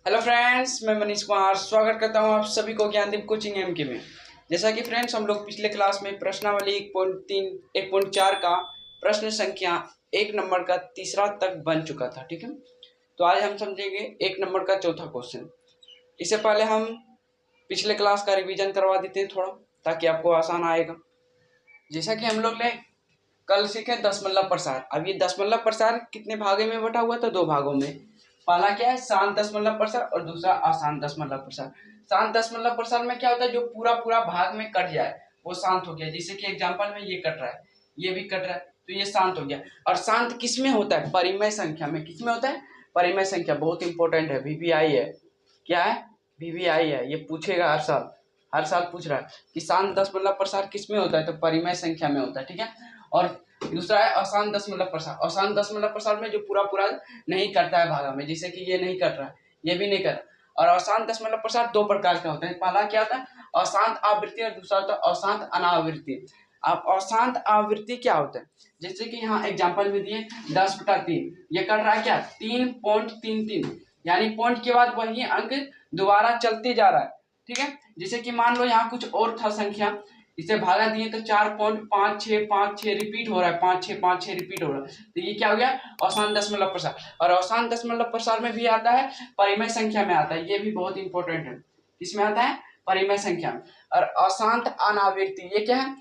Hello friends, मैं मनीष कुमार स्वागत करता हूं आप सभी को ज्ञानदीप कोचिंग एमके में। जैसा कि फ्रेंड्स हम लोग पिछले क्लास में प्रश्नावली 1.3 1.4 का प्रश्न संख्या 1 नंबर का तीसरा तक बन चुका था। ठीक है, तो आज हम समझेंगे 1 नंबर का चौथा क्वेश्चन। इससे पहले हम पिछले क्लास का रिवीजन करवा देते हैं थोड़ा, ताकि आपको आसान आएगा। जैसा कि हम लोग ने कल सीखे दशमलव प्रसार। अब ये दशमलव प्रसार कितने भागों में बटा हुआ था? 2 भागों में। पहला क्या है? शांत दशमलव प्रसार और दूसरा अशांत दशमलव प्रसार। शांत दशमलव प्रसार में क्या होता है? जो पूरा पूरा भाग में कट जाए वो शांत हो गया। जैसे कि एग्जांपल में ये कट रहा है, ये भी कट रहा है, तो ये शांत हो गया। और शांत किस में होता है? परिमेय संख्या में। किस में होता है? परिमेय संख्या। बहुत इंपॉर्टेंट है, वीवीआई है। क्या है? वीवीआई है। ये पूछेगा हर साल पूछ रहा है कि शांत दशमलव प्रसार किस में होता है? तो परिमेय संख्या में होता है। ठीक है, और दूसरा है अशांत दशमलव प्रसार। अशांत दशमलव प्रसार में जो पूरा पूरा नहीं करता है भागा में, जैसे कि ये नहीं कर रहा है, ये भी नहीं कर रहा। और अशांत दशमलव प्रसार 2 प्रकार का होता है। पहला क्या होता है? अशांत आवृत्ति, और दूसरा होता है अशांत अनावृत्ति। अब अशांत आवृत्ति क्या होता है? जैसे कि यहाँ एग्जांपल में दिए 10/3, ये कर रहा है क्या? 3.33, यानी पॉइंट के बाद वही अंक दोबारा चलते जा रहा है। ठीक है, जैसे कि मान लो यहाँ कुछ और था संख्या, इसे भागा दिए तो 4.5656 रिपीट हो रहा है, 5656 रिपीट हो रहा है, तो ये क्या हो गया? अशांत दशमलव प्रसार। और अशांत दशमलव प्रसार में भी आता है, परिमेय संख्या में आता है। ये भी बहुत इंपॉर्टेंट है। किसमें आता है? परिमेय संख्या में। और अशांत अनावृत्ति ये क्या है?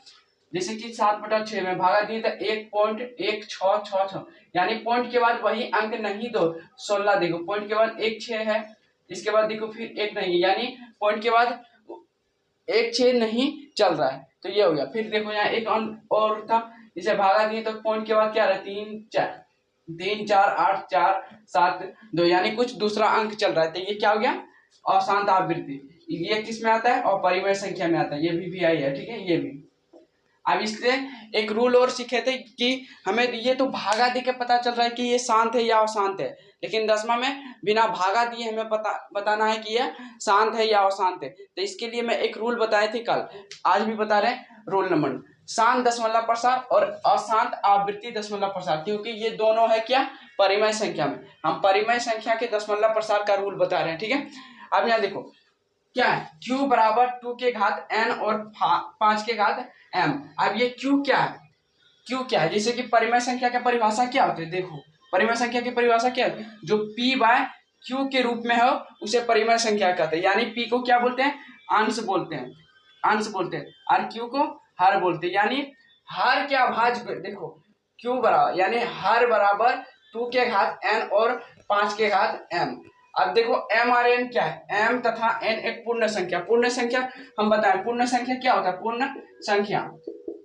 जैसे कि 7/6 में भागा दिए तो 1.1666, यानी पॉइंट के बाद वही अंक नहीं दो 16। देखो पॉइंट के बाद 1 6 है, इसके बाद देखो फिर 1 नहीं, यानी पॉइंट के बाद 1 6 नहीं चल रहा है, तो ये हो गया। फिर देखो यहाँ एक और था, इसे भागा दिए तो पॉइंट के बाद क्या रहा? 3 4 8 4 7 2, यानी कुछ दूसरा अंक चल रहा है, तो ये क्या हो गया? अशांत आवृत्ति। ये किस में आता है? और परिमेय संख्या में आता है। ये भी आई है। ठीक है, ये भी। अब इससे एक रूल और सीखे थे कि हमें ये तो भागा दे के पता चल रहा है कि ये शांत है या अशांत है, लेकिन 10वां में बिना भागा दिए हमें बताना है कि यह शांत है या अशांत है। तो इसके लिए मैं एक रूल बताए थे कल, आज भी बता रहे हैं। रूल नंबर: शांत दशमलव प्रसार और अशांत आवृत्ति दशमलव प्रसार, क्योंकि ये दोनों है क्या? परिमेय संख्या में। हम परिमेय संख्या के दशमलव प्रसार का रूल बता रहे हैं। ठीक है, अब यहाँ देखो क्या है? q बराबर 2 के घात n और 5 के घात m। अब ये q क्या है? q क्या है? जैसे कि परिमेय संख्या की परिभाषा क्या होती है? देखो परिमेय संख्या की परिभाषा क्या है? जो p बाय q के रूप में हो उसे परिमेय संख्या कहते हैं। यानी p को क्या बोलते हैं? अंश बोलते हैं, अंश बोलते हैं। और q को हर बोलते हैं। यानी हर के अभाज्य, देखो q बराबर यानी हर बराबर 2 के घात n और 5 के घात m। अब देखो m और n क्या है? m तथा n एक पूर्ण संख्या। पूर्ण संख्या हम बताएं, पूर्ण संख्या क्या होता है? पूर्ण संख्या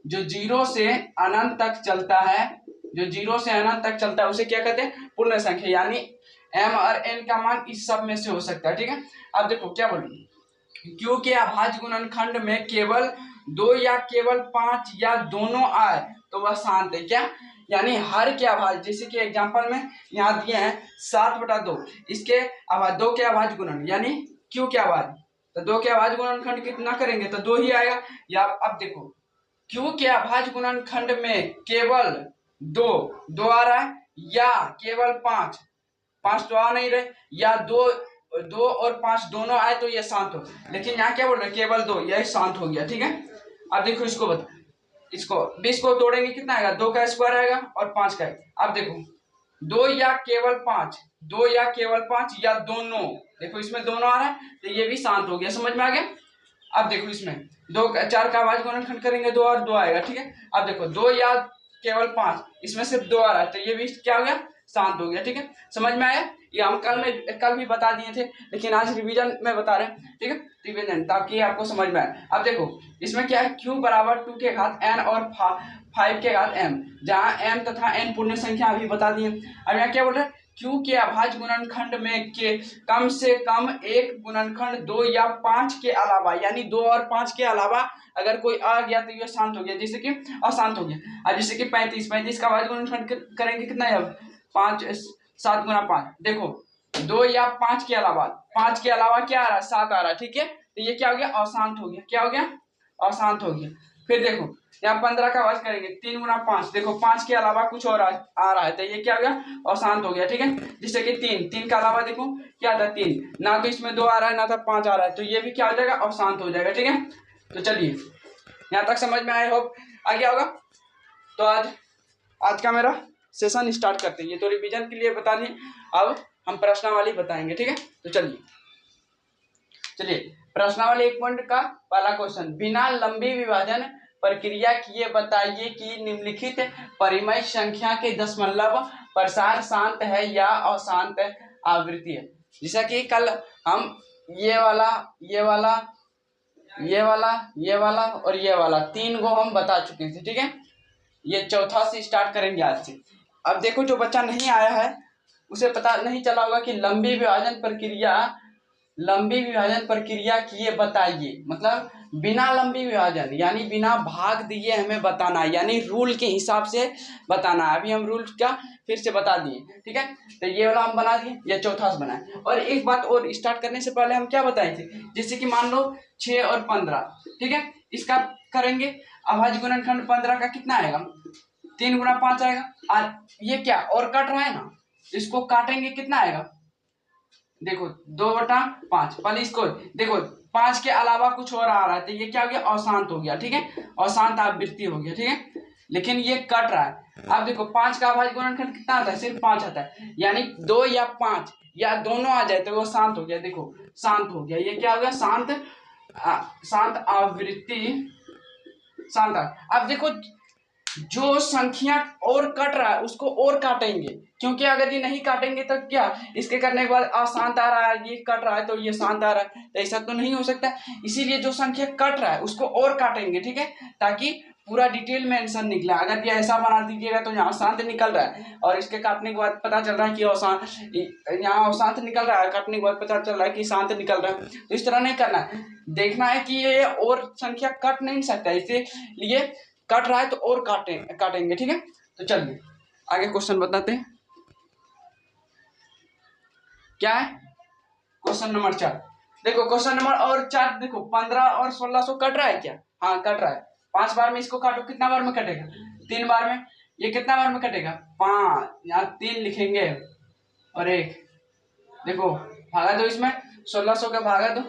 जो 0 से अनंत तक चलता है, जो 0 से अनंत तक चलता है उसे क्या कहते हैं? पूर्ण संख्या। यानी m और n का मान इस सब में से हो सकता है। ठीक है, अब देखो क्या बोलूं, q के अभाज्य गुणनखंड में केवल 2 या केवल 5 या दोनों आए तो वह शांत है। क्या? यानी हर के अभाज्य, जैसे कि एग्जांपल में यहाँ दिए हैं 7/2, इसके अभाज्य 2 के अभाज्य गुणन, यानी q के अभाज्य, तो 2 के अभाज्य गुणनखंड कितना करेंगे तो 2 ही आएगा। या अब देखो q के अभाज्य गुणनखंड में केवल 2 आ रहा है, या केवल 5 तो आ नहीं रहे, या 2 और 5 दोनों आए तो ये शांत हो। लेकिन यहाँ क्या बोल रहे? केवल 2, यह शांत हो गया। ठीक है, अब देखो इसको बता, इसको 20 को तोड़ेंगे कितना आएगा? 2 का स्क्वायर आएगा और 5 का। अब देखो 2 या केवल 5, 2 या केवल 5 या दोनों, देखो इसमें दोनों आ रहा है तो ये भी शांत हो गया। समझ में आ गया? अब देखो इसमें 4 का अभाज्य गुणनखंड करेंगे 2 और 2 आएगा। ठीक है, अब देखो 2 या केवल 5, इसमें सिर्फ 2 आ रहा है तो ये भी क्या हो गया? शांत हो गया। ठीक है, समझ में आया? ये हम कल भी बता दिए थे, लेकिन आज रिवीजन में बता रहे हैं। ठीक है, रिवीजन ताकि आपको समझ में आए। अब देखो इसमें क्या है? q बराबर 2 के घात n और 5 के घात m, जहाँ m तथा n पूर्ण संख्या अभी बता दिए। अब यहाँ क्या बोल रहे हैं? q के अभाज्य गुणनखंड में के कम से कम एक गुणनखंड 2 या 5 के अलावा, यानी 2 और 5 के अलावा अगर कोई आ गया तो ये शांत हो गया, जैसे कि अशांत हो गया। अब जैसे कि 35 का अभाज्य गुणनखंड करेंगे कितना है? अब 5 7 गुना 5, देखो 2 या 5 के अलावा, 5 के अलावा क्या आ रहा है? 7 आ रहा है। ठीक है, तो ये क्या हो गया? अशांत हो गया। क्या हो गया? अशांत हो गया। फिर देखो यहाँ 15 का आवाज करेंगे 3 गुना 5, देखो 5 के अलावा कुछ और आ रहा है तो ये क्या हो गया, अशांत हो गया। ठीक है, जिससे कि 3 के अलावा देखो क्या था 3, ना तो इसमें 2 आ रहा है ना था 5 आ रहा है, तो ये भी क्या हो जाएगा, अशांत हो जाएगा। ठीक है, तो चलिए यहाँ तक समझ में आए, होप आ गया होगा। तो आज का मेरा सेशन स्टार्ट करते हैं। ये तो रिवीजन के लिए बता दिए, अब हम प्रश्नावली बताएंगे। ठीक है, तो चलिए प्रश्नावली 1 पॉइंट का पहला क्वेश्चन, बिना लंबी विभाजन प्रक्रिया किए बताइए कि निम्नलिखित परिमेय संख्या के दशमलव प्रसार शांत है या अशांत आवृत्ति है। जैसा कि कल हम ये वाला और ये वाला 3 को हम बता चुके थे। ठीक है, ये चौथा से स्टार्ट करेंगे आज से। अब देखो जो बच्चा नहीं आया है उसे पता नहीं चला होगा कि लंबी विभाजन प्रक्रिया किए बताइए, मतलब बिना लंबी विभाजन यानी बिना भाग दिए हमें बताना है, यानी रूल के हिसाब से बताना है। अभी हम रूल का फिर से बता दिए। ठीक है, तो ये वाला हम बना दिए, ये चौथा से बनाए। और एक बात और, स्टार्ट करने से पहले हम क्या बताए थे, जैसे कि मान लो 6 और 15। ठीक है, इसका करेंगे अभाज्य गुणनखंड 15 का कितना आएगा, 3 गुना 5 आएगा। और ये क्या और कट रहा है ना, इसको काटेंगे कितना आएगा, देखो 2/5। पहले इसको देखो 5 के अलावा कुछ और आ रहा है तो ये क्या हो गया, अशांत हो गया। ठीक है, अशांत आवृत्ति हो गया। ठीक है, लेकिन ये कट रहा है। अब देखो 5 का अभाज्य गुणनखंड कितना आता है, सिर्फ 5 आता है, यानी 2 या 5 या दोनों आ जाए तो वो शांत हो गया। देखो शांत हो गया, ये क्या हो गया, शांत आवृत्ति, शांत। अब देखो जो संख्या और कट रहा है उसको और काटेंगे, क्योंकि अगर ये नहीं काटेंगे तो क्या, इसके करने के बाद अशांत आ रहा है, ये कट रहा है तो ये शांत आ रहा है, तो ऐसा तो नहीं हो सकता। इसीलिए जो संख्या कट रहा है उसको और काटेंगे। ठीक है, ताकि पूरा डिटेल में आंसर निकला। अगर ये ऐसा बना दीजिएगा तो यहाँ शांत निकल रहा है और इसके काटने के बाद पता चल रहा है कि अशांत, यहाँ अशांत निकल रहा है, काटने के बाद पता चल रहा है कि शांत निकल रहा है। तो इस तरह नहीं करना है, देखना है कि ये और संख्या कट नहीं सकता, इसलिए कट रहा है तो और काटेंगे। ठीक है, तो चलिए आगे क्वेश्चन बताते हैं। क्या है क्वेश्चन नंबर 4, देखो क्वेश्चन नंबर और 4, देखो 15 और 1600 कट रहा है क्या, हाँ कट रहा है। 5 बार में इसको काटो, कितना बार में कटेगा, 3 बार में। ये कितना बार में कटेगा, 5, यहाँ 3 लिखेंगे और 1, देखो भागा दो, इसमें 1600 का भागा दो,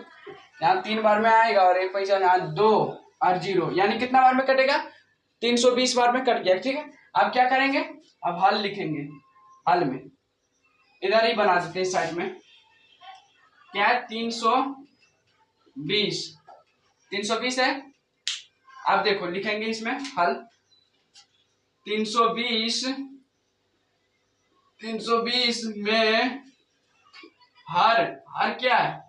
यहाँ 3 बार में आएगा और 1 पैसा, यहाँ 2 और 0, यानी कितना बार में कटेगा, 320 बार में कट गया। ठीक है, अब क्या करेंगे, अब हल लिखेंगे, हल में इधर ही बना देते हैं साइड में, क्या है 320 है। अब देखो लिखेंगे इसमें हल, 320 में हर क्या है,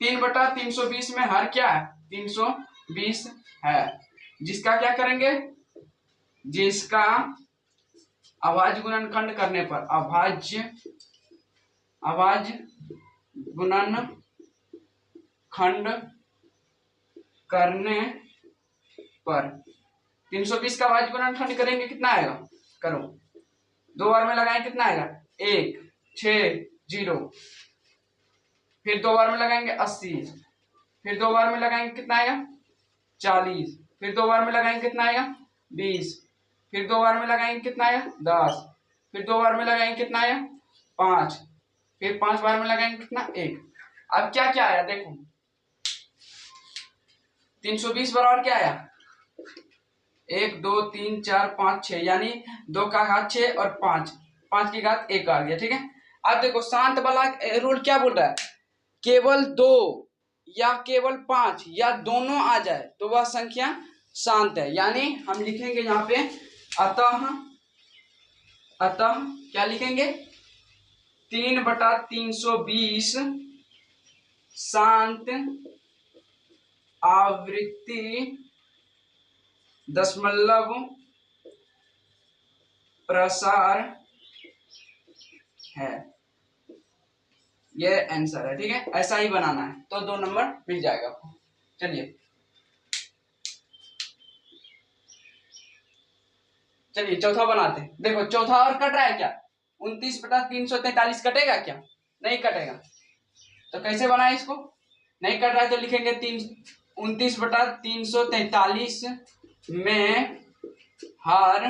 3/320 में हर क्या है, 320 है। जिसका क्या करेंगे, जिसका अभाज्य गुणनखंड करने पर, अभाज्य गुणनखंड करने पर 320 का अभाज्य गुणनखंड करेंगे कितना आएगा, करो 2 बार में लगाएंगे कितना आएगा, 1, 6, 0, फिर 2 बार में लगाएंगे 80, फिर 2 बार में लगाएंगे कितना आएगा 40, फिर 2 बार में लगाएंगे कितना आएगा 20, फिर 2 बार में लगाएंगे कितना आएगा 10, फिर 2 बार में लगाएंगे कितना आएगा 5, फिर 5 बार में लगाएंगे कितना 1। अब क्या क्या आया देखो, 320 बराबर क्या आया, 1 2 3 4 5 6, यानी 2 का घात 6 और 5 की घात 1 आ गया। ठीक है, अब देखो शांत वाला रूल क्या बोल रहा है, केवल 2 या केवल 5 या दोनों आ जाए तो वह संख्या शांत है। यानी हम लिखेंगे यहाँ पे अतः क्या लिखेंगे, 3/320 शांत आवृत्ति दशमलव प्रसार है, ये आंसर है। ठीक है, ऐसा ही बनाना है तो 2 नंबर मिल जाएगा आपको। चलिए चौथा बनाते हैं। देखो चौथा और कट रहा है क्या, 29/343 कटेगा क्या, नहीं कटेगा, तो कैसे बनाए इसको, नहीं कट रहा है तो लिखेंगे 29/343 में हर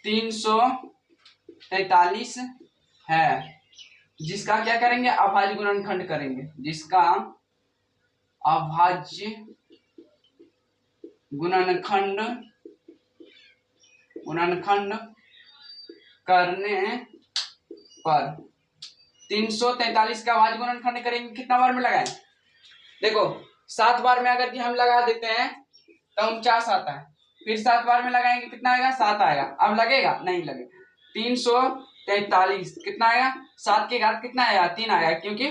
343 है, जिसका क्या करेंगे, अभाज्य गुणनखंड करेंगे, जिसका अभाज्य गुणनखंड करने पर 343 का अभाज्य गुणनखंड करेंगे, कितना बार में लगाएं, देखो 7 बार में अगर हम लगा देते हैं तो 49 आता है, फिर 7 बार में लगाएंगे कितना आएगा, 7 आएगा। अब लगेगा, नहीं लगेगा। 343 कितना आएगा, 7 की घात कितना आएगा, 3 आएगा, क्योंकि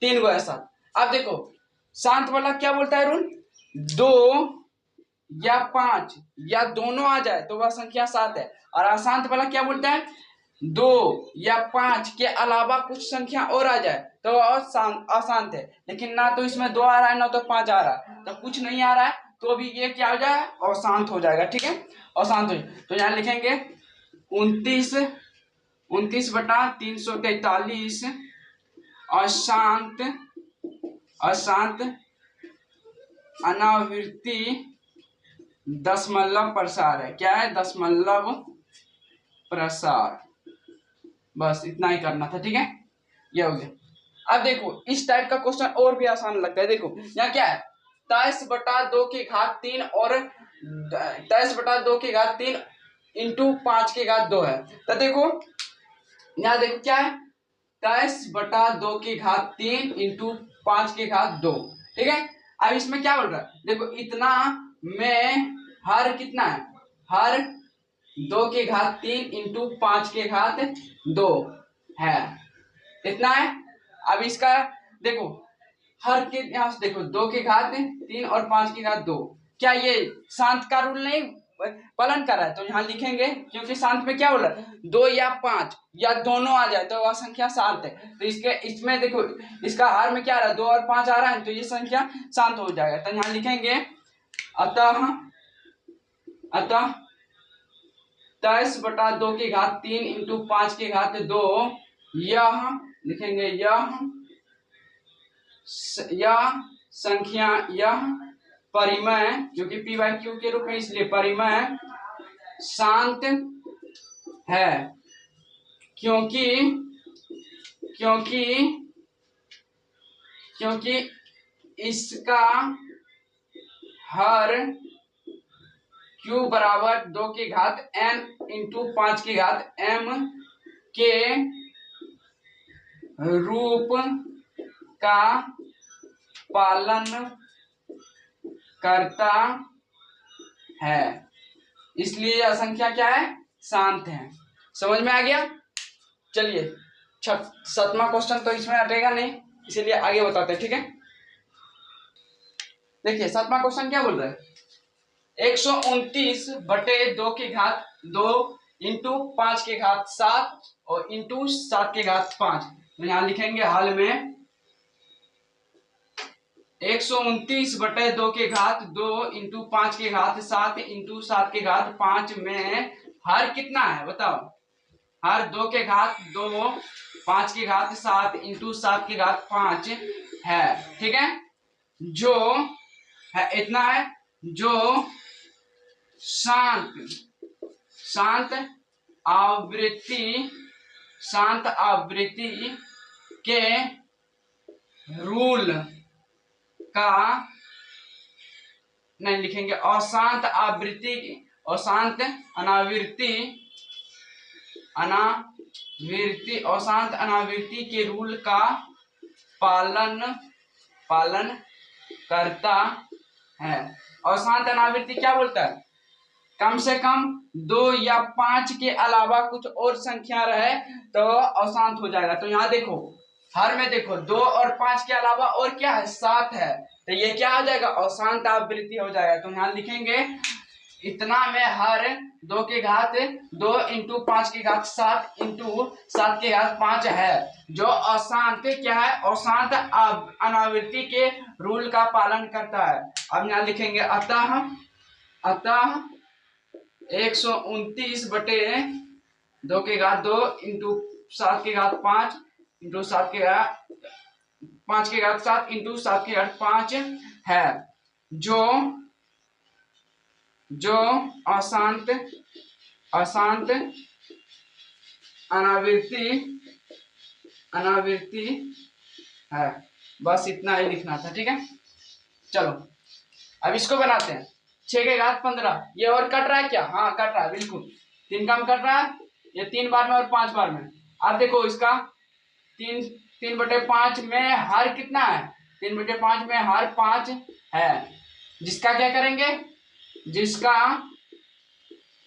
3 गो है 7। अब देखो शांत वाला क्या बोलता है रूल, 2 या 5 या दोनों आ जाए तो वह संख्या 7 है। और अशांत वाला क्या बोलता है, 2 या 5 के अलावा कुछ संख्या और आ जाए तो अशांत है। लेकिन ना तो इसमें 2 आ रहा है ना तो 5 आ रहा है, तो कुछ नहीं आ रहा है तो अभी ये क्या हो जाए, अशांत हो जाएगा। ठीक है, अशांत हो जाए तो यहाँ लिखेंगे 29/343 अशांत अनावृत्ति दशमलव प्रसार है। क्या है, दशमलव प्रसार। बस इतना ही करना था। ठीक है, ये हो गया। अब देखो इस टाइप का क्वेश्चन और भी आसान लगता है। देखो यहाँ क्या है, 23/2 और 23/2 इंटू 5/2 है। तो देखो यहाँ देखो क्या है, 23/2 इंटू 5/2। ठीक है, अब इसमें क्या बोल रहा है, देखो इतना में हर कितना है, हर 2/3 इंटू 5/2 है, इतना है। अब इसका देखो हर के यहां से देखो 2/3 और 5/2, क्या ये शांत का रूल नहीं पालन कर रहा है, तो यहाँ लिखेंगे, क्योंकि शांत में क्या बोल रहा है, 2 या 5 या दोनों आ जाए तो वह संख्या शांत है। तो इसमें देखो इसका हर में क्या आ रहा है, 2 और 5 आ रहा है, तो ये संख्या शांत हो जाएगा। तो यहाँ लिखेंगे अतः 23/2 इंटू 5/2, यह लिखेंगे यह संख्या, यह परिमेय, जो कि पी बाई क्यू के रूप में, इसलिए परिमेय शांत है, क्योंकि इसका हर q बराबर 2/n इंटू 5/m के रूप का पालन करता है, इसलिए यह संख्या क्या है, शांत है। समझ में आ गया। चलिए 7वां क्वेश्चन तो इसमें हटेगा नहीं, इसीलिए आगे बताते हैं। ठीक है, देखिए 7वां क्वेश्चन क्या बोल रहा है, 129/2 इंटू 5/7 और इंटू 7/5। तो यहाँ लिखेंगे हल में 129/2 इंटू 5/7 इंटू 7/5 में हर कितना है बताओ, हर 2/2 5/7 इंटू 7/5 है। ठीक है, जो है इतना है, जो शांत आवृत्ति के रूल का, नहीं लिखेंगे अशांत अनावृत्ति के रूल का पालन करता है। अशांत अनावृत्ति क्या बोलता है, कम से कम 2 या 5 के अलावा कुछ और संख्या रहे तो अशांत हो जाएगा। तो यहाँ देखो हर में देखो 2 और 5 के अलावा और क्या है, 7 है, तो ये क्या हो जाएगा, अशांत आवृत्ति हो जाएगा। तो यहाँ लिखेंगे इतना में हर 2/2 इंटू 5/7 इंटू 7/5 है, जो अशांत क्या है, अशांत अनावृत्ति के रूल का पालन करता है। अब यहाँ लिखेंगे अतः 129/2 इंटू 7/5 इंटू 5/7 इंटू 7/5 है, जो जो अशांत अशांत अनावृत्ति अनावृत्ति है। बस इतना ही लिखना था, ठीक है। चलो अब इसको बनाते हैं। 6 के घात 15, ये और कट रहा है क्या? हाँ कट रहा है, बिल्कुल 3 कम कट रहा है, ये 3 बार में और 5 बार में। अब देखो इसका 3/5 में हर कितना है? 3/5 में हर 5 है, जिसका क्या करेंगे? जिसका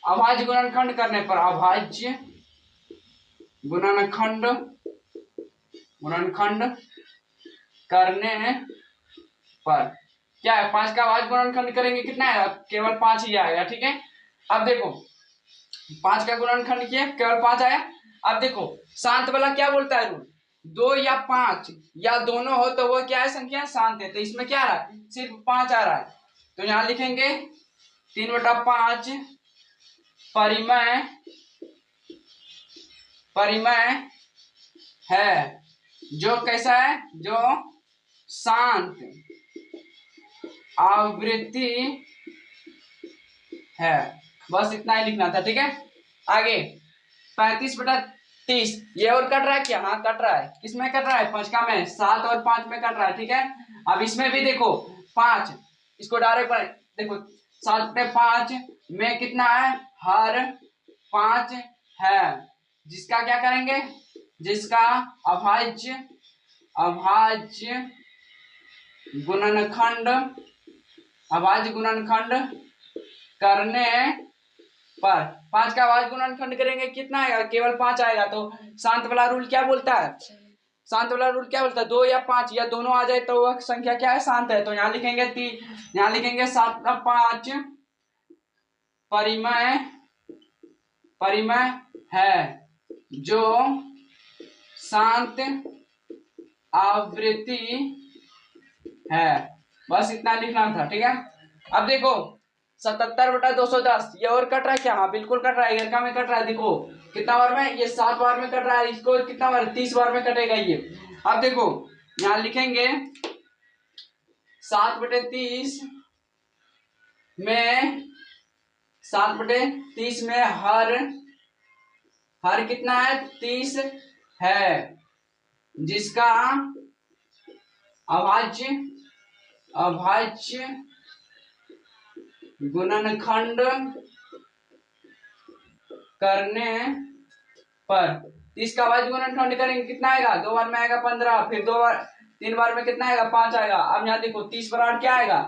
अभाज्य गुणनखंड करने पर, अभाज्य गुणनखंड करने पर क्या है? 5 का अभाज्य गुणनखंड करेंगे, कितना है? केवल 5 ही आएगा, ठीक है। अब देखो 5 का गुणनखंड किया, केवल 5 आया। अब देखो शांत वाला क्या बोलता है रूल? 2 या 5 या दोनों हो तो वो क्या है? संख्या शांत है। तो इसमें क्या आ रहा है? सिर्फ 5 आ रहा है, तो यहां लिखेंगे 3/5 परिमेय है, जो कैसा है? जो शांत आवृत्ति है। बस इतना ही लिखना था, ठीक है। आगे 35/30, ये और कट रहा है क्या? हाँ कट रहा है। किसमें कट रहा है? 5 का में, 7 और 5 में कट रहा है, ठीक है। अब इसमें भी देखो 5, इसको डायरेक्ट देखो 7/5 में कितना है? हर 5 है, जिसका क्या करेंगे? जिसका अभाज्य गुणनखंड करने पर 5 का अभाज्य गुणनखंड करेंगे, कितना आएगा? केवल 5 आएगा। तो शांत वाला रूल क्या बोलता है? 2 या 5 या दोनों आ जाए तो वह संख्या क्या है? शांत है। तो यहाँ लिखेंगे 7/5 परिमेय है, जो शांत आवृत्ति है। बस इतना लिखना था, ठीक है। अब देखो 77/210, ये और कट रहा है क्या? हाँ बिल्कुल कट रहा है, इधर का में कट रहा है। देखो कितना बार में? ये 7 बार में कट रहा है, इसको कितना बार? 30 बार में कटेगा ये। अब देखो यहाँ लिखेंगे 7/30 में 7/30 में हर कितना है? 30 है, जिसका अभाज्य गुणनखंड करने पर 30 का अभाज्य गुणनखंड करेंगे, कितना आएगा? 2 बार में आएगा 15, फिर 3 बार में कितना आएगा? 5 आएगा। अब यहाँ देखो 30 बराबर क्या आएगा?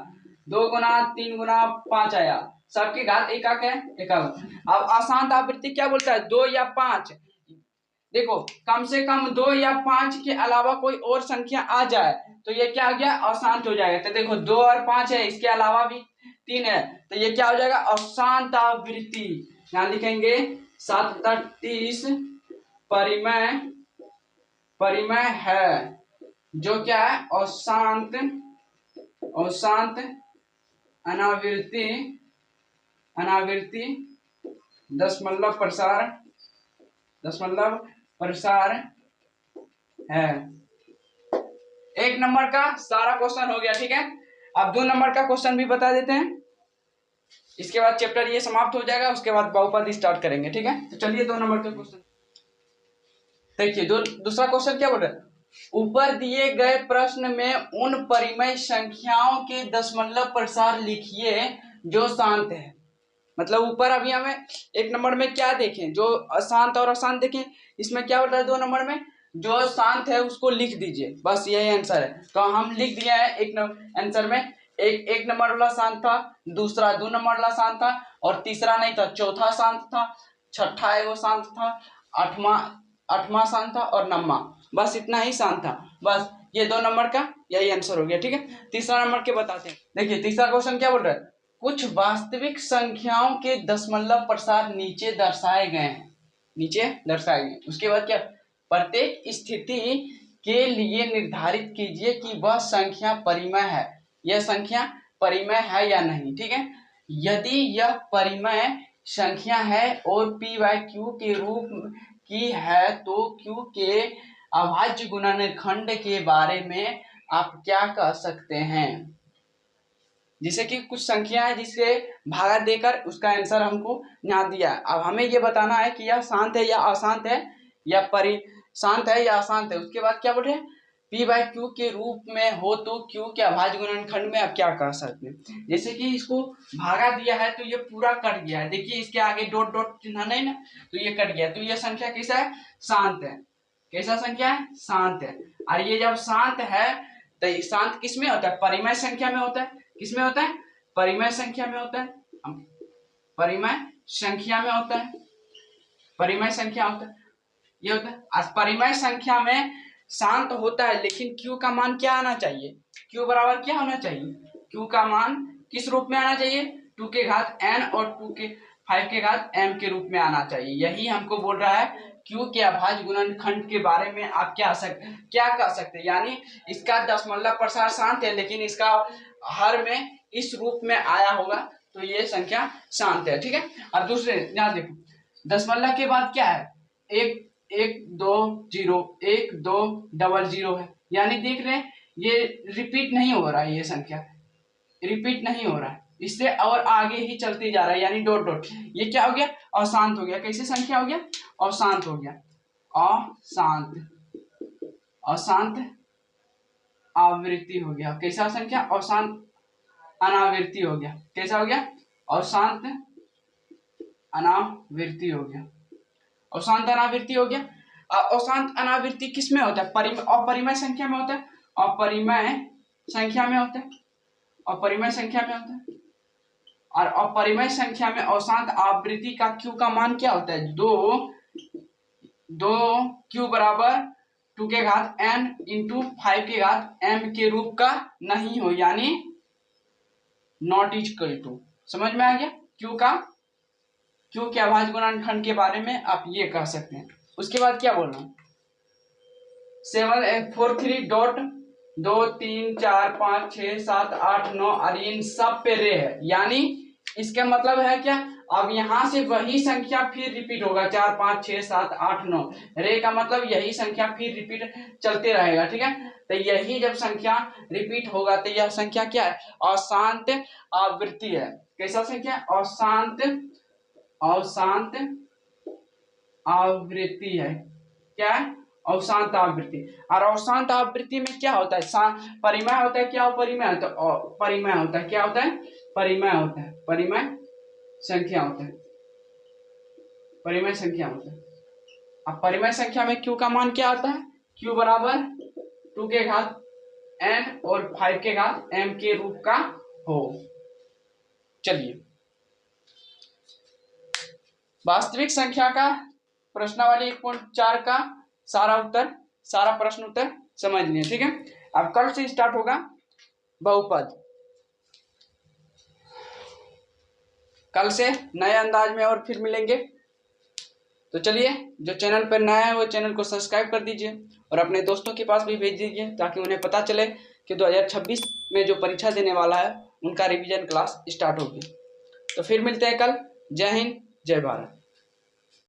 2 गुना 3 गुना 5 आया, सबके घात एकाक है, एकावन। अब अशांत आवृत्ति क्या बोलता है? 2 या 5, देखो कम से कम 2 या 5 के अलावा कोई और संख्या आ जाए तो ये क्या हो गया? अशांत हो जाएगा। तो देखो 2 और 5 है, इसके अलावा भी 3 है, तो ये क्या हो जाएगा? अशांत आवृत्ति। यहाँ लिखेंगे 7/30 परिमेय है, जो क्या है? अशांत अनावृत्ति दशमलव प्रसार है। 1 नंबर का सारा क्वेश्चन हो गया, ठीक है। अब 2 नंबर का क्वेश्चन भी बता देते हैं, इसके बाद चैप्टर ये समाप्त हो जाएगा, उसके बाद बहुपद स्टार्ट करेंगे, ठीक है। तो चलिए 2 नंबर का क्वेश्चन देखिए। दूसरा क्वेश्चन क्या बोल रहा है? ऊपर दिए गए प्रश्न में उन परिमेय संख्याओं के दशमलव प्रसार लिखिए जो शांत है। मतलब ऊपर अभी हमें 1 नंबर में क्या देखें? जो अशांत और अशांत देखें। इसमें क्या बोल रहा है? 2 नंबर में जो शांत है उसको लिख दीजिए, बस यही आंसर है। तो हम लिख दिया है एक आंसर में। एक नंबर वाला शांत था, दूसरा 2 नंबर वाला शांत था, और तीसरा नहीं था, चौथा शांत था, छठा है वो शांत था, आठवां शांत था, और 9वां। बस इतना ही शांत था। बस ये 2 नंबर का यही आंसर हो गया, ठीक है। तीसरा नंबर के बताते हैं। देखिए तीसरा क्वेश्चन क्या बोल रहा है? कुछ वास्तविक संख्याओं के दशमलव प्रसार नीचे दर्शाए गए हैं। उसके बाद क्या? प्रत्येक स्थिति के लिए निर्धारित कीजिए कि वह संख्या परिमेय है। यह संख्या परिमेय है या नहीं, ठीक है। यदि यह परिमेय संख्या है और p/q के रूप की है तो q के अभाज्य गुणनखंड के बारे में आप क्या कह सकते हैं? जैसे कि कुछ संख्या है जिससे भागा देकर उसका आंसर हमको यहाँ दिया है। अब हमें ये बताना है कि यह शांत है या अशांत है, या शांत है या अशांत है। उसके बाद क्या बोले, P बाई क्यू के रूप में हो तो क्यू के अभाज्य गुणनखंड में अब क्या कह सकते हैं। जैसे कि इसको भागा दिया है तो ये पूरा कट गया है, देखिए इसके आगे डॉट डॉट चिन्ह नहीं ना, तो ये कट गया, तो ये संख्या कैसा है, शांत है। कैसा संख्या है, शांत है। और ये जब शांत है तो शांत किस में होता है, परिमेय संख्या में होता है। किस में होता है, परिमेय संख्या में होता है। परिमेय संख्या में होता है, परिमेय संख्या होता है, ये होता है। आज परिमेय संख्या में शांत होता है, लेकिन Q का मान क्या आना चाहिए, Q बराबर क्या होना चाहिए, Q का मान किस रूप में आना चाहिए, 2 के घात n और 5 के घात m के रूप में आना चाहिए। यही हमको बोल रहा है Q के अभाज्य गुणनखंड के बारे में आप क्या कह सकते हैं, यानी इसका दशमलव प्रसार शांत है, लेकिन इसका हर में इस रूप में आया होगा तो ये संख्या शांत है। ठीक है। और दूसरे यहाँ देखो, दशमलव के बाद क्या है, 1 2 0 1 2 0 है, यानी देख रहे हैं ये रिपीट नहीं हो रहा है, ये संख्या रिपीट नहीं हो रहा है, इससे और आगे ही चलती जा रहा है, यानी डॉट डॉट। ये क्या हो गया, अशांत हो गया। कैसे संख्या हो गया, अशांत हो गया। अशांत, अशांत आवृत्ति हो गया। कैसा संख्या, अशांत अनावृत्ति हो गया। कैसा हो गया, अशांत अनावृत्ति हो गया। अशांत अनावृत्ति हो गया। अशांत अनावृत्ति किस में होता है, अपरिमेय संख्या में होता है, अपरिमेय संख्या में होता है, अपरिमेय संख्या में होता है। और अपरिमेय संख्या में अशांत आवृत्ति का Q का मान क्या होता है, 2 Q बराबर 2 के घात n इंटू 5 के घात m के रूप का नहीं हो, यानी नॉट इज इक्वल टू। समझ में आ गया, Q के अभाज्य गुणनखंड के बारे में आप ये कह सकते हैं। उसके बाद क्या बोलना, 743 डॉट 2 3 4 5 6 7 8 9 और इन सब पे रे है, यानी इसका मतलब है क्या, अब यहां से वही संख्या फिर रिपीट होगा, 4 5 6 7 8 9, रे का मतलब यही संख्या फिर रिपीट चलते रहेगा। ठीक है, तो यही जब संख्या रिपीट होगा तो यह संख्या क्या है, अशांत आवृत्ति है। कैसा संख्या, अशांत आवृत्ति है। क्या है, अशांत आवृत्ति। और अशांत आवृत्ति में क्या होता है, परिमेय होता है, क्या अपरिमेय होता है, परिमेय होता है। क्या होता है, परिमेय होता है, परिमेय संख्या होता है, परिमेय संख्या होता है। अब परिमेय संख्या में Q का मान क्या आता है, Q बराबर 2 के घात n और 5 के घात m के रूप का हो। चलिए, वास्तविक संख्या का प्रश्नावली 1.4 का सारा प्रश्न उत्तर समझ लिए। ठीक है, अब कल से स्टार्ट होगा बहुपद। कल से नए अंदाज में और फिर मिलेंगे। तो चलिए, जो चैनल पर नया है वो चैनल को सब्सक्राइब कर दीजिए और अपने दोस्तों के पास भी भेज दीजिए, ताकि उन्हें पता चले कि 2026 में जो परीक्षा देने वाला है उनका रिवीजन क्लास स्टार्ट होगी। तो फिर मिलते हैं कल। जय हिंद, जय भारत।